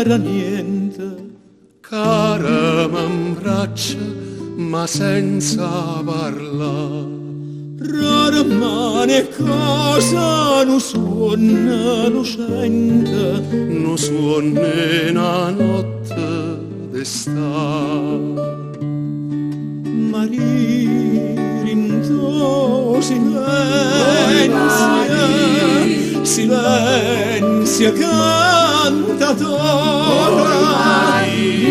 era niente. Cara m'abbraccia ma senza parlare. Rara mane cosa non suona lucente, non suona una notte d'estate. Maria rintò silenzia, silenzia cantatora,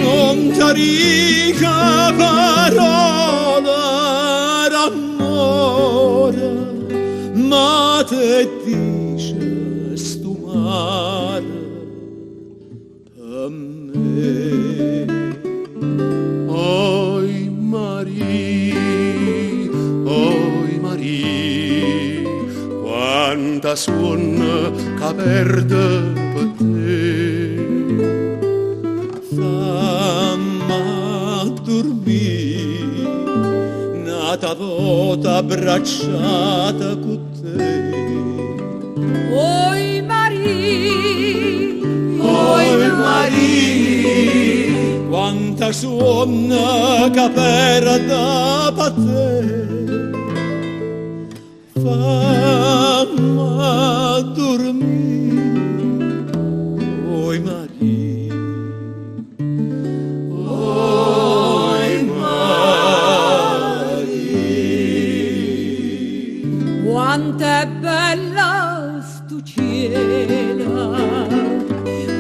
non t'arica parola d'amore, ma te dice stu mare a me. Oi Maria, oi Maria, quanta suona che perde per te. Famma dormì, nata volta abbracciata con te. Oi Maria, Oi Maria, quanta suona che perda per te. Famma dormire, oi Maria, oi Maria. quanto è bella stu cielo,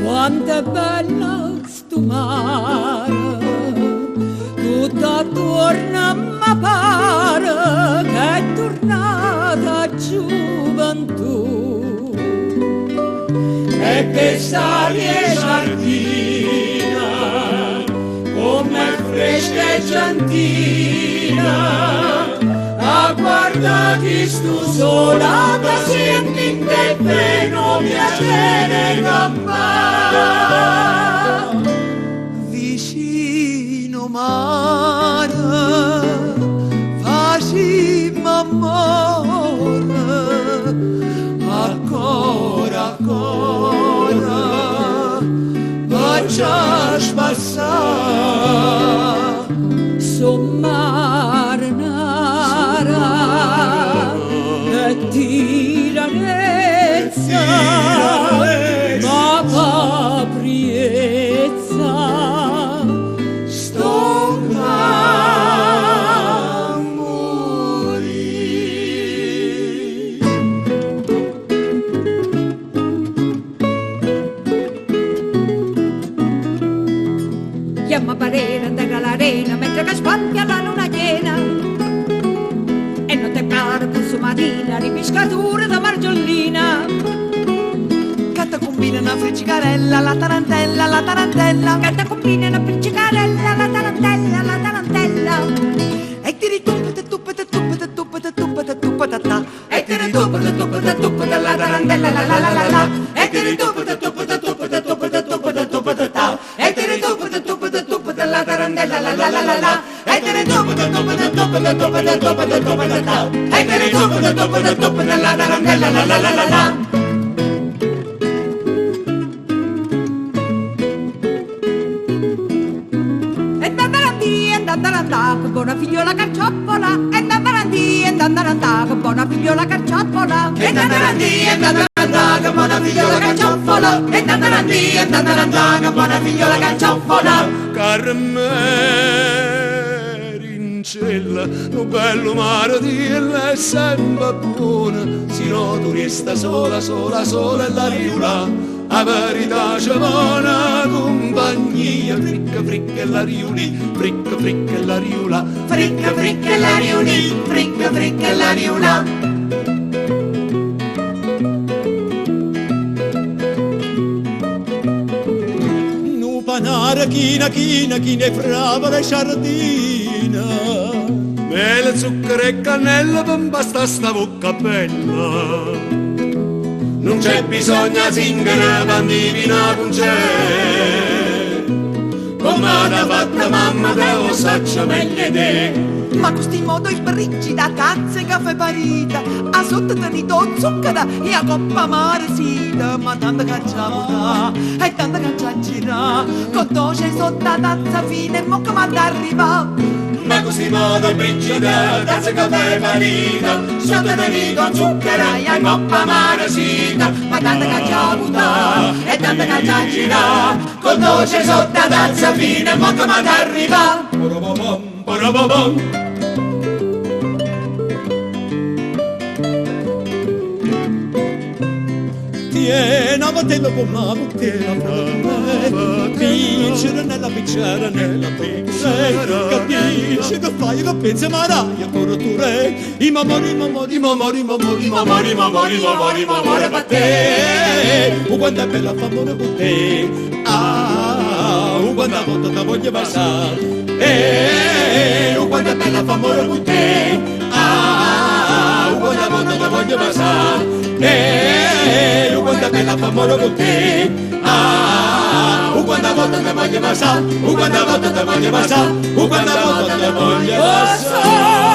quanto è bella stu mare, tutto attorno mi pare che è tornata gioventù. E che sarie giardina, come fresca e gentina, a guardati stu sola, che senti in te peno piacere campare. Vicino mare, facimmo amore, ancora, faccia spassare. Sommare nara e tiranezza, ma capriezza Sto a morire. chiama parere andare all'arena mentre che spacchia la luna piena e non te caro pulso mattina ripiscature da margiolina. Canta combina una friccicarella, la tarantella, la tarantella. Canta combina una piccicarella, la tarantella, la tarantella. E tiri tuppete, tuppete, tuppete, tuppete, tuppete, tuppete, ta. E tiri tuppete, tuppete, tuppete, la tarantella, la la la la la. E tiri tuppete, tuppete, tuppete, tuppete, tuppete, tuppete, ta. E tiri tuppete, tuppete, tuppete, la tarantella, la la la la la. E tiri tuppete, tuppete, tuppete, tuppete, tuppete, tuppete, ta. E tiri tuppete, tuppete, tuppete, la tarantella, la la la la la. Che buona figliola carcioppola, e nandarandì, e nandarandà, che buona figliola carcioppola, e nandarandì, e nandarandà, che buona figliola carcioppola, e nandarandì, e nandarandà, che buona figliola carcioppola. Carmerincella, lo bello mare di è sempre buona, si no tu resta sola, sola, sola e la riula. A verità c'è buona compagnia, fricca, fricca e la riuli, fricca, fricca e la riula, Fricca, fricca e la riuni, fricca, fricca e la riuna. Nu panare china, china, china e fravola e sciardina. mele, zucchero e cannella per basta sta bocca bella. Non c'è bisogno zingara, bandivina non c'è, come l'ha fatta mamma mamma te lo saccio meglio te. Ma questi modo il brigida, tazza e caffè parita, a sotto tenito zucchero e a coppa maresita, ma tanta caccia e tanta caccia gira, con dolce sotto la tazza fine, mo che m'ha arriva. Ma così modo il brigida, tazza e caffè parita, sotto tenito zucchero e a coppa maresita, Ma tanta caccia e tanta caccia gira, con dolce sotto la tazza fine, mo che m'ha arriva. Porobobom, porobobom. Tiena battello con una bottiglia, vincere nella picciera, nella picciera, capisci che fai che pensi maraia, corretture, i mamori, mamori, mamori, mamori, mamori, mamori, mamori, mamori, per te, quando è bella famore con te, quando volta ti voglio passare, quando è bella famore con te, quando volta ti voglio passare, quando bella fa amore con te, quando volta te voglio passare, quando volta te voglio passare, quando volta te voglio passare.